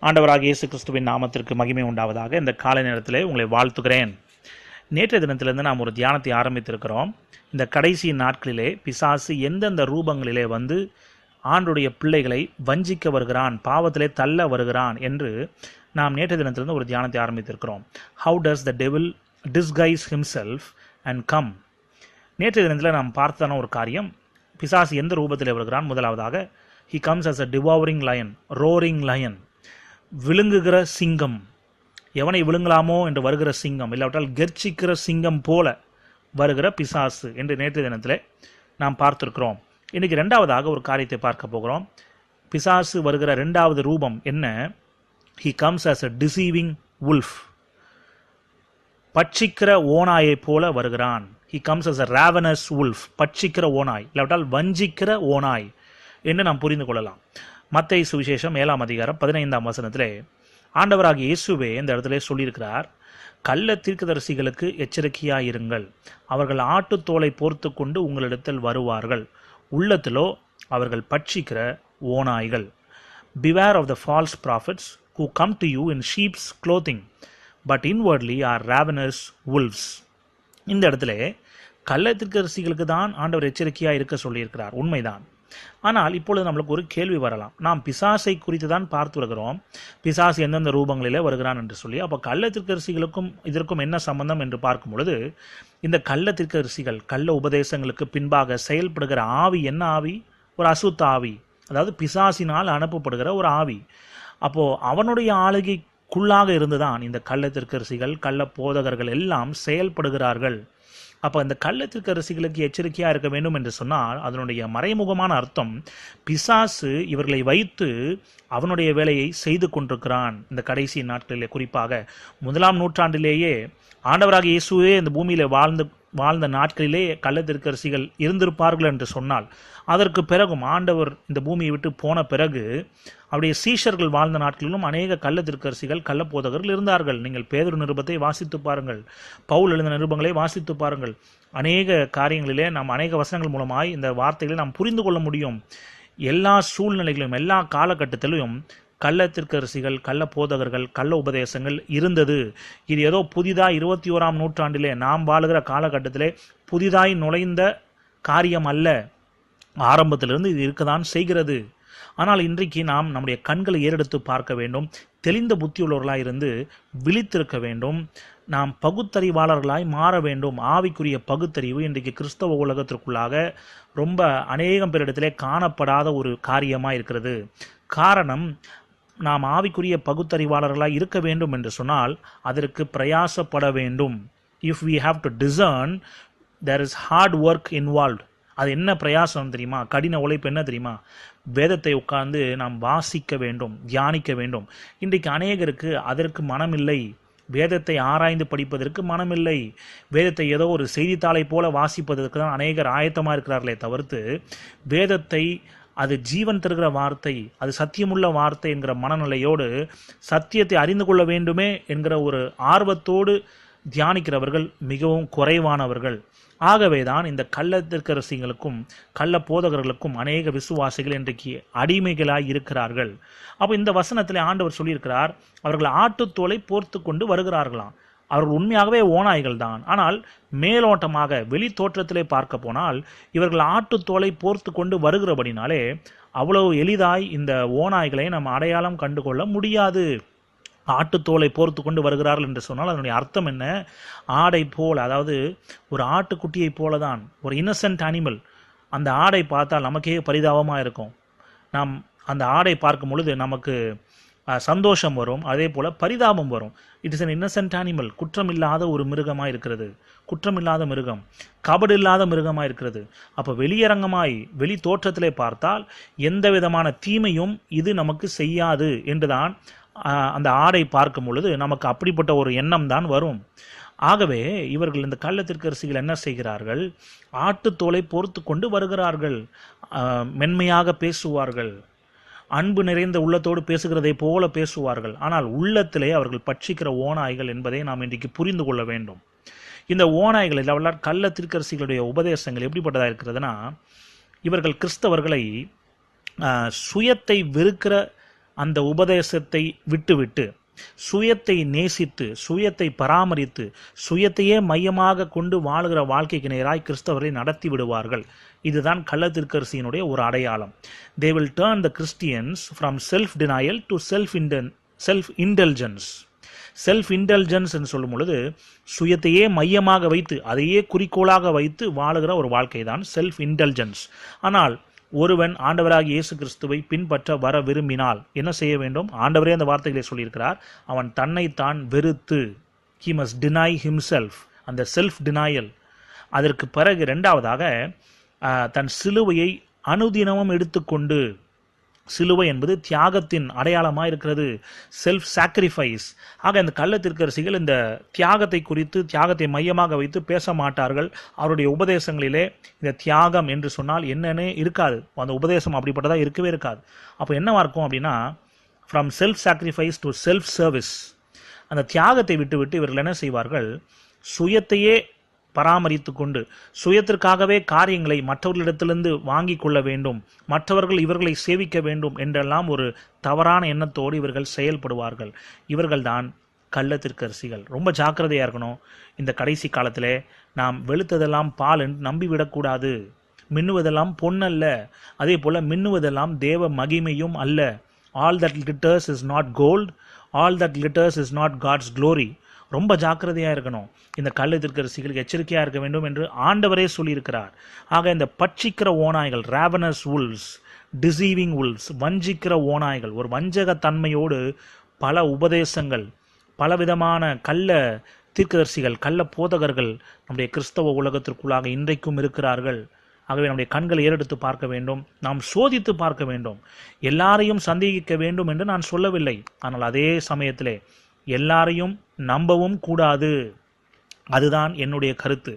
ஆண்டவராகிய இயேசு கிறிஸ்துவின் நாமத்திற்கு மகிமை உண்டாவதாக. இந்த காலை நேரத்திலே உங்களை வாழ்த்துகிறேன். நேற்றைய தினத்திலிருந்து நாம் ஒரு தியானத்தை ஆரம்பித்திருக்கிறோம். இந்த கடைசி நாட்களிலே பிசாசு எந்தெந்த ரூபங்களிலே வந்து ஆண்டுடைய பிள்ளைகளை வஞ்சிக்க வருகிறான், பாவத்திலே தள்ள வருகிறான் என்று நாம் நேற்றைய தினத்திலிருந்து ஒரு தியானத்தை ஆரம்பித்திருக்கிறோம். How does the devil disguise himself and come. நேற்றைய தினத்தில் நாம் பார்த்ததான ஒரு காரியம், பிசாசு எந்த ரூபத்தில் வருகிறான். முதலாவதாக, he comes as a devouring lion, roaring lion, விழுங்குகிற சிங்கம். எவனை விழுங்கலாமோ என்று வருகிற சிங்கம், இல்லாவிட்டால் கெர்ச்சிக்கிற சிங்கம் போல வருகிற பிசாசு என்று நேற்றைய தினத்தில் நாம் பார்த்திருக்கிறோம். இன்றைக்கி ரெண்டாவதாக ஒரு காரியத்தை பார்க்க போகிறோம். பிசாசு வருகிற ரெண்டாவது ரூபம் என்ன? he comes as a deceiving wolf, பட்சிக்கிற ஓநாயை போல வருகிறான். he comes as a ravenous wolf, பட்சிக்கிற ஓநாய், இல்லாவிட்டால் வஞ்சிக்கிற ஓநாய் என்று நாம் புரிந்து கொள்ளலாம். மத்தேயு சுவிசேஷம் 7ஆம் அதிகாரம் 15ஆம் வசனத்திலே ஆண்டவராகிய இயேசுவே இந்த இடத்துல சொல்லியிருக்கிறார், கள்ள தீர்க்கதரிசிகளுக்கு எச்சரிக்கையாயிருங்கள், அவர்கள் ஆட்டுத்தோலை போர்த்து கொண்டு உங்களிடத்தில் வருவார்கள், உள்ளத்திலோ அவர்கள் பட்சிக்கிற ஓநாய்கள். Beware of the false prophets who come to you in sheep's clothing, but inwardly are ravenous wolves. இந்த இடத்துல கள்ள தீர்க்கதரிசிகளுக்கு தான் ஆண்டவர் எச்சரிக்கையாக இருக்க சொல்லியிருக்கிறார், உண்மைதான். ஆனால் இப்பொழுது நம்மளுக்கு ஒரு கேள்வி வரலாம். நாம் பிசாசை குறித்து தான் பார்த்து வருகிறோம், பிசாசு எந்தெந்த ரூபங்களிலே வருகிறான் என்று சொல்லி. அப்போ கள்ள தீர்க்கதரிசிகளுக்கும் இதற்கும் என்ன சம்பந்தம் என்று பார்க்கும் பொழுது, இந்த கள்ள தீர்க்கதரிசிகள் கள்ள உபதேசங்களுக்கு பின்பாக செயல்படுகிற ஆவி என்ன ஆவி? ஒரு அசுத்த ஆவி, அதாவது பிசாசினால் அனுப்பப்படுகிற ஒரு ஆவி. அப்போது அவனுடைய ஆளுகைக்குள்ளாக இருந்துதான் இந்த கள்ள தீர்க்கதரிசிகள் கள்ள போதகர்கள் எல்லாம் செயல்படுகிறார்கள். அப்போ இந்த கள்ள தீர்க்கதரிசிகளுக்கு எச்சரிக்கையாக இருக்க வேண்டும் என்று சொன்னால் அதனுடைய மறைமுகமான அர்த்தம், பிசாசு இவர்களை வைத்து அவனுடைய வேலையை செய்து கொண்டிருக்கிறான். இந்த கடைசி நாட்களிலே, குறிப்பாக 1ஆம் நூற்றாண்டிலேயே ஆண்டவராகிய இயேசுவே இந்த பூமியில் வாழ்ந்த நாட்களிலே கள்ள தீர்க்கதரிசிகள் இருந்திருப்பார்கள் என்று சொன்னால், அதற்கு பிறகும் ஆண்டவர் இந்த பூமியை விட்டு போன பிறகு அவருடைய சீஷர்கள் வாழ்ந்த நாட்களிலும் அநேக கள்ள தீர்க்கதரிசிகள் கள்ள போதகர்கள் இருந்தார்கள். நீங்கள் பேதுரு நிருபத்தை வாசித்து பாருங்கள், பவுல் எழுந்த நிருபங்களை வாசித்து பாருங்கள். அநேக காரியங்களிலே நாம் அநேக வசனங்கள் மூலமாய் இந்த வார்த்தைகளை நாம் புரிந்து கொள்ள முடியும். எல்லா சூழ்நிலைகளிலும் எல்லா காலகட்டத்திலும் கள்ள தீர்க்கதரிசிகள் கள்ள போதகர்கள் கள்ள உபதேசங்கள் இருந்தது. இது ஏதோ புதிதாக 21ஆம் நூற்றாண்டிலே நாம் வாழுகிற காலகட்டத்திலே புதிதாய் நுழைந்த காரியம் அல்ல. ஆரம்பத்திலிருந்து இது இருக்கதான் செய்கிறது. ஆனால் இன்றைக்கு நாம் நம்முடைய கண்களை ஏறெடுத்து பார்க்க வேண்டும், தெளிந்த புத்தியுள்ளவர்களாய் இருந்து விழித்திருக்க வேண்டும், நாம் பகுத்தறிவாளர்களாய் மாற வேண்டும். ஆவிக்குரிய பகுத்தறிவு இன்றைக்கு கிறிஸ்தவ உலகத்திற்குள்ளாக ரொம்ப அநேகம் பேரிடத்திலே காணப்படாத ஒரு காரியமாக இருக்கிறது. காரணம், நாம் ஆவிக்குரிய பகுத்தறிவாளர்களாக இருக்க வேண்டும் என்று சொன்னால் அதற்கு பிரயாசப்பட வேண்டும். If we have to discern, there is hard work involved. அது என்ன பிரயாசம் தெரியுமா? கடின உழைப்பு என்ன தெரியுமா? வேதத்தை உட்கார்ந்து நாம் வாசிக்க வேண்டும், தியானிக்க வேண்டும். இன்றைக்கு அநேகருக்கு அதற்கு மனமில்லை, வேதத்தை ஆராய்ந்து படிப்பதற்கு மனமில்லை. வேதத்தை ஏதோ ஒரு செய்தித்தாளை போல வாசிப்பதற்கு தான் அநேகர் ஆயத்தமாக இருக்கிறார்களே தவிர்த்து, வேதத்தை அது ஜீவன் தருகிற வார்த்தை, அது சத்தியமுள்ள வார்த்தை என்கிற மனநிலையோடு சத்தியத்தை அறிந்து கொள்ள வேண்டுமே என்கிற ஒரு ஆர்வத்தோடு தியானிக்கிறவர்கள் மிகவும் குறைவானவர்கள். ஆகவே தான் இந்த கள்ள தீர்க்கதரிசிகளுக்கும் கள்ள போதகர்களுக்கும் அநேக விசுவாசிகள் இன்றைக்கு அடிமைகளாய் இருக்கிறார்கள். அப்போ இந்த வசனத்தில் ஆண்டவர் சொல்லியிருக்கிறார், அவர்கள் ஆட்டுத்தோலை போர்த்து கொண்டு வருகிறார்களாம். அவர்கள் உண்மையாகவே ஓநாய்கள் தான். ஆனால் மேலோட்டமாக வெளி தோற்றத்திலே பார்க்க போனால் இவர்கள் ஆட்டுத்தோலை போர்த்து கொண்டு வருகிறபடினாலே அவ்வளவு எளிதாய் இந்த ஓநாய்களை நம்ம அடையாளம் கண்டுகொள்ள முடியாது. ஆட்டுத்தோலை போர்த்து கொண்டு வருகிறார்கள் என்று சொன்னால் அதனுடைய அர்த்தம் என்ன? ஆடை போல, அதாவது ஒரு ஆட்டுக்குட்டியை போல தான், ஒரு இன்னசென்ட் அனிமல். அந்த ஆடை பார்த்தால் நமக்கே பரிதாபமாக இருக்கும். நாம் அந்த ஆடை பார்க்கும் பொழுது நமக்கு சந்தோஷம் வரும், அதே போல் பரிதாபம் வரும். It is an Innocent animal, குற்றமில்லாத ஒரு மிருகமாக இருக்கிறது, குற்றமில்லாத மிருகம், கபடு இல்லாத மிருகமாக இருக்கிறது. அப்போ வெளியரங்கமாய் வெளி தோற்றத்திலே பார்த்தால் எந்த விதமான தீமையும் இது நமக்கு செய்யாது என்றுதான் அந்த ஆடை பார்க்கும் பொழுது நமக்கு அப்படிப்பட்ட ஒரு எண்ணம் தான் வரும். ஆகவே இவர்கள் இந்த கள்ள தீர்க்கதரிசிகள் என்ன செய்கிறார்கள்? ஆட்டுத்தோலை போர்த்து கொண்டு வருகிறார்கள், மென்மையாக பேசுவார்கள், அன்பு நிறைந்த உள்ளத்தோடு பேசுகிறதை போல பேசுவார்கள். ஆனால் உள்ளத்திலே அவர்கள் பட்சிக்கிற ஓநாய்கள் என்பதை நாம் இன்றைக்கு புரிந்து கொள்ள வேண்டும். இந்த ஓநாய்கள் இல்லாமல் கள்ள தீர்க்கதரிசிகளுடைய உபதேசங்கள் எப்படிப்பட்டதாக இருக்கிறதுனா, இவர்கள் கிறிஸ்தவர்களை சுயத்தை வெறுக்கிற அந்த உபதேசத்தை விட்டுவிட்டு சுயத்தை நேசித்து, சுயத்தை பராமரித்து, சுயத்தையே மையமாக கொண்டு வாழுகிற வாழ்க்கைக்கு நேராய் கிறிஸ்தவரை நடத்தி விடுவார்கள். இதுதான் கள்ளத்திற்கரசியினுடைய ஒரு அடையாளம். They will turn the Christians from self-denial to self-indulgence. Self-intelligence என்று சொல்லும் பொழுது சுயத்தையே மையமாக வைத்து, அதையே குறிக்கோளாக வைத்து வாழுகிற ஒரு வாழ்க்கை தான் செல்ஃப்-இன்டெலிஜென்ஸ். ஆனால் ஒருவன் ஆண்டவராகிய இயேசு கிறிஸ்துவை பின்பற்ற வர விரும்பினால் என்ன செய்ய வேண்டும்? ஆண்டவரே அந்த வார்த்தைகளை சொல்லியிருக்கிறார். அவன் தன்னைத்தான் வெறுத்து, he must deny himself, அந்த செல்ஃப் டினாயல். அதற்கு பிறகு இரண்டாவதாக தன் சிலுவையை அனுதினமும் எடுத்துக்கொண்டு, சிலுவை என்பது தியாகத்தின் அடையாளமாக இருக்கிறது, செல்ஃப் சாக்ரிஃபைஸ். ஆக இந்த கள்ளத்திற்கரசிகள் இந்த தியாகத்தை குறித்து, தியாகத்தை மையமாக வைத்து பேச மாட்டார்கள். அவருடைய உபதேசங்களிலே இந்த தியாகம் என்று சொன்னால் என்னன்னே இருக்காது. அந்த உபதேசம் அப்படிப்பட்டதாக இருக்கவே இருக்காது. அப்போ என்னவா இருக்கும் அப்படின்னா, from self sacrifice to self service. அந்த தியாகத்தை விட்டுவிட்டு இவர்கள் என்ன செய்வார்கள்? சுயத்தையே பராமரித்து கொண்டு, சுயத்திற்காகவே காரியங்களை மற்றவர்களிடத்திலிருந்து வாங்கி கொள்ள வேண்டும், மற்றவர்கள் இவர்களை சேவிக்க வேண்டும் என்றெல்லாம் ஒரு தவறான எண்ணத்தோடு இவர்கள் செயல்படுவார்கள். இவர்கள்தான் கள்ளத்திற்கரசிகள். ரொம்ப ஜாக்கிரதையாக இருக்கணும். இந்த கடைசி காலத்தில் நாம் வெளுத்ததெல்லாம் பால் என்று நம்பிவிடக்கூடாது. மின்னுவதெல்லாம் பொன்னல்ல, அதே போல் மின்னுவதெல்லாம் தேவ மகிமையும் அல்ல. All that glitters is not gold, all that glitters is not God's glory. ரொம்ப ஜாக்கிரதையாக இருக்கணும். இந்த கள்ளத்திற்கரசிகளுக்கு எச்சரிக்கையாக இருக்க வேண்டும் என்று ஆண்டவரே சொல்லியிருக்கிறார். ஆக இந்த பட்சிக்கிற ஓநாய்கள், ராவனஸ் wolves, டிசீவிங் wolves, வஞ்சிக்கிற ஓநாய்கள், ஒரு வஞ்சக தன்மையோடு பல உபதேசங்கள், பலவிதமான கள்ள தீர்க்கதரிசிகள், கள்ள போதகர்கள் நம்முடைய கிறிஸ்தவ உலகத்திற்குள்ளாக இன்றைக்கும் இருக்கிறார்கள். ஆகவே நம்முடைய கண்களை ஏறெடுத்து பார்க்க வேண்டும், நாம் சோதித்து பார்க்க வேண்டும். எல்லாரையும் சந்தேகிக்க வேண்டும் என்று நான் சொல்லவில்லை. ஆனால் அதே சமயத்திலே எல்லாரையும் நம்பவும் கூடாது. அதுதான் என்னுடைய கருத்து.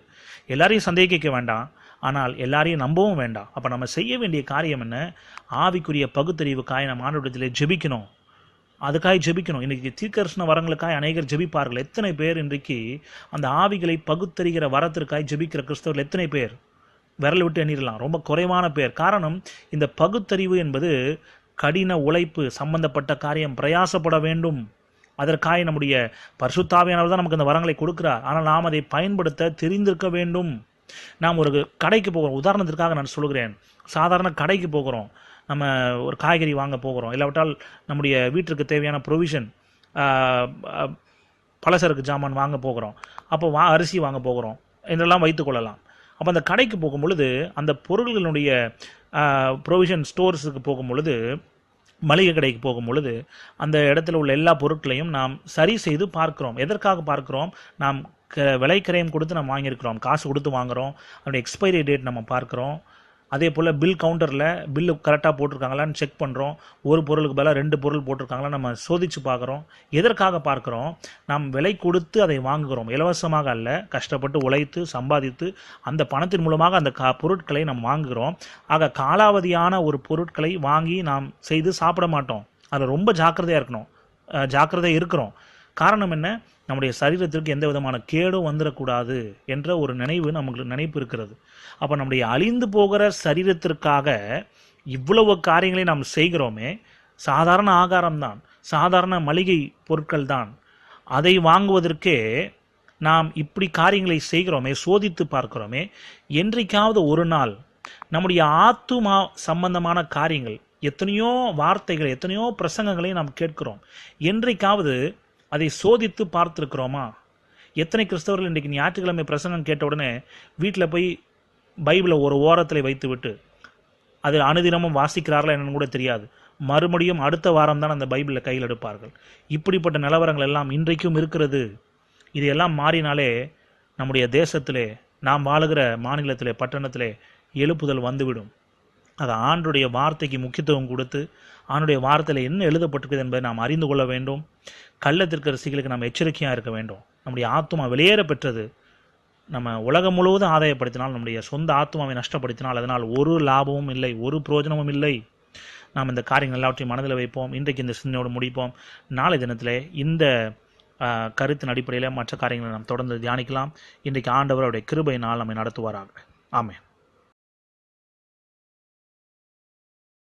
எல்லாரையும் சந்தேகிக்க வேண்டாம், ஆனால் எல்லாரையும் நம்பவும் வேண்டாம். அப்போ நம்ம செய்ய வேண்டிய காரியம் என்ன? ஆவிக்குரிய பகுத்தறிவுக்காய் நம்ம ஆண்டவரிடத்திலே ஜெபிக்கணும். அதுக்காக ஜெபிக்கணும். இன்றைக்கி தீர்க்கதரிசன வரங்களுக்காய் அநேகர் ஜெபிப்பார்கள். எத்தனை பேர் இன்றைக்கு அந்த ஆவிகளை பகுத்தறிகிற வரத்திற்காய் ஜெபிக்கிற கிறிஸ்தவர்கள் எத்தனை பேர்? விரல் விட்டு எண்ணிடலாம். ரொம்ப குறைவான பேர். காரணம், இந்த பகுத்தறிவு என்பது கடின உழைப்பு சம்பந்தப்பட்ட காரியம். பிரயாசப்பட வேண்டும். அதற்காக நம்முடைய பரிசுத்தாவியானவர் தான் நமக்கு அந்த வரங்களை கொடுக்கிறார். ஆனால் நாம் அதை பயன்படுத்த தெரிந்திருக்க வேண்டும். நாம் ஒரு கடைக்கு போகிறோம், உதாரணத்திற்காக நான் சொல்கிறேன். சாதாரண கடைக்கு போகிறோம், நம்ம ஒரு காய்கறி வாங்க போகிறோம், இல்லாவிட்டால் நம்முடைய வீட்டிற்கு தேவையான ப்ரொவிஷன், பலசரக்கு ஜாமான் வாங்க போகிறோம், அப்போ அரிசி வாங்க போகிறோம் என்றெல்லாம் வைத்துக்கொள்ளலாம். அப்போ அந்த கடைக்கு போகும் பொழுது, அந்த பொருள்களுடைய ப்ரொவிஷன் ஸ்டோர்ஸுக்கு போகும் பொழுது, மளிகை கடைக்கு போகும் பொழுது, அந்த இடத்துல உள்ள எல்லா பொருட்களையும் நாம் சரி செய்து பார்க்கிறோம். எதற்காக பார்க்கிறோம்? நாம் விலைக்கரையும் கொடுத்து நம்ம வாங்கியிருக்கிறோம், காசு கொடுத்து வாங்குகிறோம். அதோடைய எக்ஸ்பைரி டேட் நம்ம பார்க்குறோம். அதே போல் பில் கவுண்டரில் பில்லு கரெக்டாக போட்டிருக்காங்களான்னு செக் பண்ணுறோம். ஒரு பொருளுக்கு பதிலாக 2 பொருள் போட்டிருக்காங்களா நம்ம சோதித்து பார்க்குறோம். எதற்காக பார்க்குறோம்? நாம் விலை கொடுத்து அதை வாங்குகிறோம். இலவசமாக அல்ல, கஷ்டப்பட்டு உழைத்து சம்பாதித்து அந்த பணத்தின் மூலமாக அந்த பொருட்களை நாம் வாங்குகிறோம். ஆக காலாவதியான ஒரு பொருட்களை வாங்கி நாம் செய்து சாப்பிட மாட்டோம். அதில் ரொம்ப ஜாக்கிரதையாக இருக்கணும், ஜாக்கிரதையாக இருக்கிறோம். காரணம் என்ன? நம்முடைய சரீரத்திற்கு எந்த விதமான கேடும் வந்துடக்கூடாது என்ற ஒரு நினைப்பு இருக்கிறது. அப்போ நம்முடைய அழிந்து போகிற சரீரத்திற்காக இவ்வளவு காரியங்களை நாம் செய்கிறோமே. சாதாரண ஆகாரம்தான், சாதாரண மளிகை பொருட்கள் தான். அதை வாங்குவதற்கே நாம் இப்படி காரியங்களை செய்கிறோமே, சோதித்து பார்க்கிறோமே. என்றைக்காவது ஒரு நாள் நம்முடைய ஆத்துமா சம்பந்தமான காரியங்கள், எத்தனையோ வார்த்தைகள், எத்தனையோ பிரசங்கங்களை நாம் கேட்கிறோம். என்றைக்காவது அதை சோதித்து பார்த்துருக்கிறோமா? எத்தனை கிறிஸ்தவர்கள் இன்றைக்கு ஞாயிற்றுக்கிழமை பிரசங்கம் கேட்ட உடனே வீட்டில் போய் பைபிளை ஒரு ஓரத்தில் வைத்து விட்டு அது அனுதினமும் வாசிக்கிறார்களா என்னன்னு கூட தெரியாது. மறுபடியும் அடுத்த வாரம் தான் அந்த பைபிளில் கையில் எடுப்பார்கள். இப்படிப்பட்ட நிலவரங்கள் எல்லாம் இன்றைக்கும் இருக்கிறது. இதையெல்லாம் மாறினாலே நம்முடைய தேசத்திலே, நாம் வாழுகிற மாநிலத்திலே, பட்டணத்திலே எழுப்புதல் வந்துவிடும். அது ஆண்டுடைய வார்த்தைக்கு முக்கியத்துவம் கொடுத்து, ஆண்டுடைய வார்த்தையில் என்ன எழுதப்பட்டிருக்குது என்பதை நாம் அறிந்து கொள்ள வேண்டும். கள்ளத்திற்கரசிகளுக்கு நாம் எச்சரிக்கையாக இருக்க வேண்டும். நம்முடைய ஆத்துமா வெளியேற பெற்றது. நம்ம உலகம் முழுவதும் ஆதாயப்படுத்தினால், நம்முடைய சொந்த ஆத்துமாவை நஷ்டப்படுத்தினால் அதனால் ஒரு லாபமும் இல்லை, ஒரு பிரயோஜனமும் இல்லை. நாம் இந்த காரியங்கள் எல்லாவற்றையும் மனதில் வைப்போம். இன்றைக்கு இந்த சிந்தனையோடு முடிப்போம். நாளை தினத்தில் இந்த கருத்தின் அடிப்படையில் மற்ற காரியங்களை நாம் தொடர்ந்து தியானிக்கலாம். இன்றைக்கு ஆண்டவர் அவருடைய கிருபையினால் நம்மை நடத்துவாராக. ஆமென்.